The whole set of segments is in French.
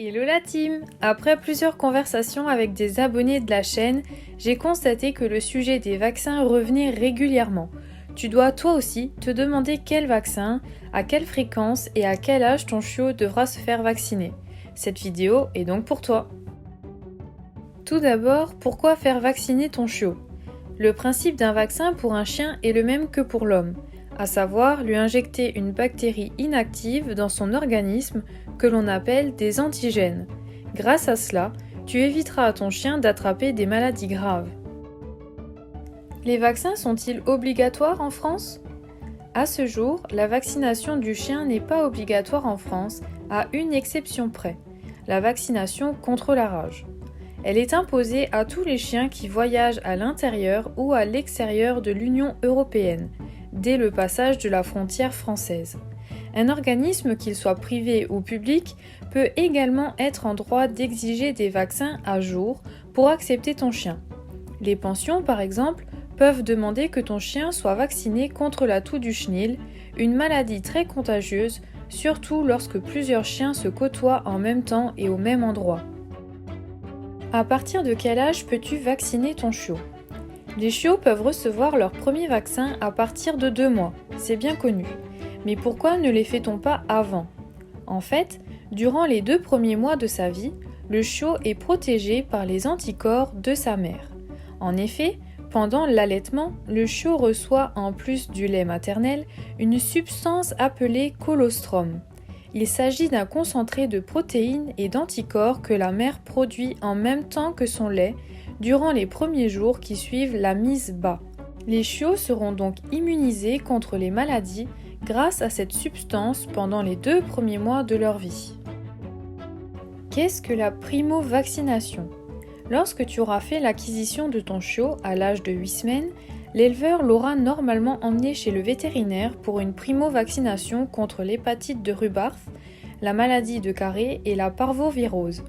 Hello la team! Après plusieurs conversations avec des abonnés de la chaîne, j'ai constaté que le sujet des vaccins revenait régulièrement. Tu dois toi aussi te demander quel vaccin, à quelle fréquence et à quel âge ton chiot devra se faire vacciner. Cette vidéo est donc pour toi. Tout d'abord, pourquoi faire vacciner ton chiot? Le principe d'un vaccin pour un chien est le même que pour l'homme, à savoir lui injecter une bactérie inactive dans son organisme que l'on appelle des antigènes. Grâce à cela, tu éviteras à ton chien d'attraper des maladies graves. Les vaccins sont-ils obligatoires en France? À ce jour, la vaccination du chien n'est pas obligatoire en France, à une exception près, la vaccination contre la rage. Elle est imposée à tous les chiens qui voyagent à l'intérieur ou à l'extérieur de l'Union européenne, dès le passage de la frontière française. Un organisme, qu'il soit privé ou public, peut également être en droit d'exiger des vaccins à jour pour accepter ton chien. Les pensions, par exemple, peuvent demander que ton chien soit vacciné contre la toux du chenil, une maladie très contagieuse, surtout lorsque plusieurs chiens se côtoient en même temps et au même endroit. À partir de quel âge peux-tu vacciner ton chiot? Les chiots peuvent recevoir leur premier vaccin à partir de 2 mois, c'est bien connu. Mais pourquoi ne les fait-on pas avant? En fait, durant les 2 premiers mois de sa vie, le chiot est protégé par les anticorps de sa mère. En effet, pendant l'allaitement, le chiot reçoit en plus du lait maternel une substance appelée colostrum. Il s'agit d'un concentré de protéines et d'anticorps que la mère produit en même temps que son lait durant les premiers jours qui suivent la mise bas. Les chiots seront donc immunisés contre les maladies grâce à cette substance pendant les 2 premiers mois de leur vie. Qu'est-ce que la primo-vaccination? Lorsque tu auras fait l'acquisition de ton chiot à l'âge de 8 semaines, l'éleveur l'aura normalement emmené chez le vétérinaire pour une primo-vaccination contre l'hépatite de Rubarth, la maladie de Carré et la parvovirose.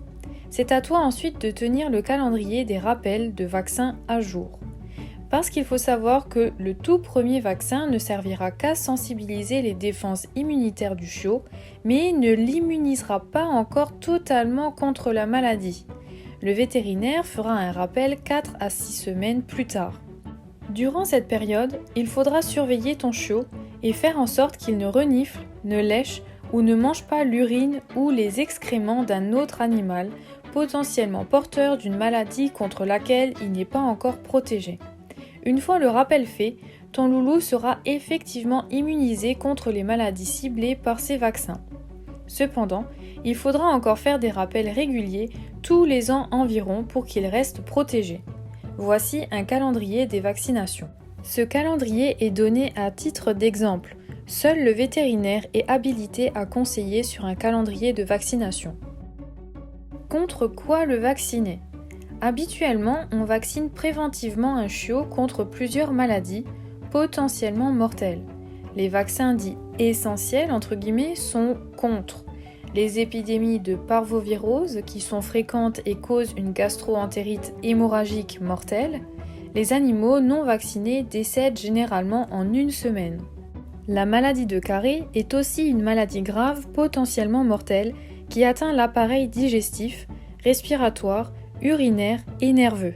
C'est à toi ensuite de tenir le calendrier des rappels de vaccins à jour. Parce qu'il faut savoir que le tout premier vaccin ne servira qu'à sensibiliser les défenses immunitaires du chiot, mais ne l'immunisera pas encore totalement contre la maladie. Le vétérinaire fera un rappel 4 à 6 semaines plus tard. Durant cette période, il faudra surveiller ton chiot et faire en sorte qu'il ne renifle, ne lèche ou ne mange pas l'urine ou les excréments d'un autre animal potentiellement porteur d'une maladie contre laquelle il n'est pas encore protégé. Une fois le rappel fait, ton loulou sera effectivement immunisé contre les maladies ciblées par ces vaccins. Cependant, il faudra encore faire des rappels réguliers tous les ans environ pour qu'il reste protégé. Voici un calendrier des vaccinations. Ce calendrier est donné à titre d'exemple. Seul le vétérinaire est habilité à conseiller sur un calendrier de vaccination. Contre quoi le vacciner? Habituellement, on vaccine préventivement un chiot contre plusieurs maladies, potentiellement mortelles. Les vaccins dits « essentiels » entre guillemets sont contre les épidémies de parvovirose qui sont fréquentes et causent une gastro-entérite hémorragique mortelle. Les animaux non vaccinés décèdent généralement en 1 semaine. La maladie de Carré est aussi une maladie grave potentiellement mortelle qui atteint l'appareil digestif, respiratoire, urinaire et nerveux.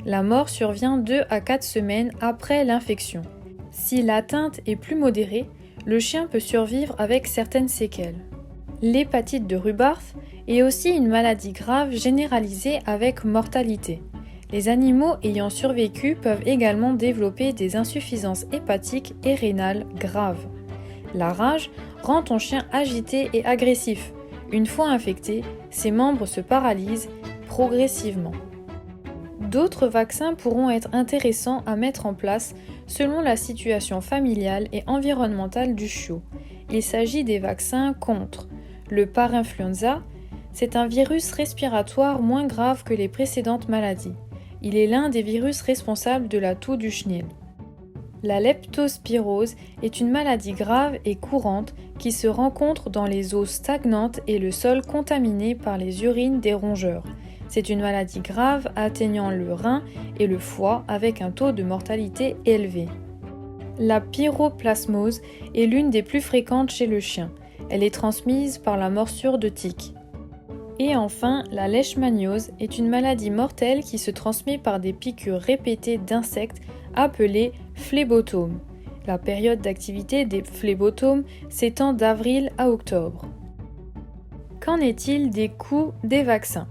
La mort survient 2 à 4 semaines après l'infection. Si l'atteinte est plus modérée, le chien peut survivre avec certaines séquelles. L'hépatite de Rubarth est aussi une maladie grave généralisée avec mortalité. Les animaux ayant survécu peuvent également développer des insuffisances hépatiques et rénales graves. La rage rend ton chien agité et agressif. Une fois infecté, ses membres se paralysent progressivement. D'autres vaccins pourront être intéressants à mettre en place selon la situation familiale et environnementale du chiot. Il s'agit des vaccins contre le parainfluenza. C'est un virus respiratoire moins grave que les précédentes maladies. Il est l'un des virus responsables de la toux du chenil. La leptospirose est une maladie grave et courante qui se rencontre dans les eaux stagnantes et le sol contaminé par les urines des rongeurs. C'est une maladie grave atteignant le rein et le foie avec un taux de mortalité élevé. La pyroplasmose est l'une des plus fréquentes chez le chien. Elle est transmise par la morsure de tiques. Et enfin, la leishmaniose est une maladie mortelle qui se transmet par des piqûres répétées d'insectes appelées phlébotomes. La période d'activité des phlébotomes s'étend d'avril à octobre. Qu'en est-il des coûts des vaccins ?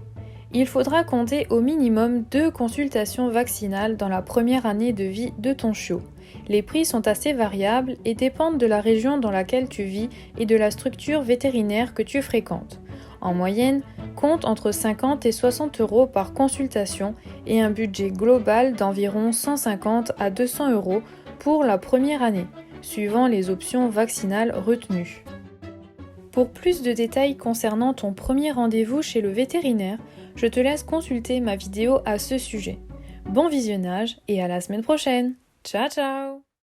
Il faudra compter au minimum 2 consultations vaccinales dans la première année de vie de ton chiot. Les prix sont assez variables et dépendent de la région dans laquelle tu vis et de la structure vétérinaire que tu fréquentes. En moyenne, compte entre 50 et 60 euros par consultation et un budget global d'environ 150 à 200 euros pour la première année, suivant les options vaccinales retenues. Pour plus de détails concernant ton premier rendez-vous chez le vétérinaire, je te laisse consulter ma vidéo à ce sujet. Bon visionnage et à la semaine prochaine. Ciao ciao!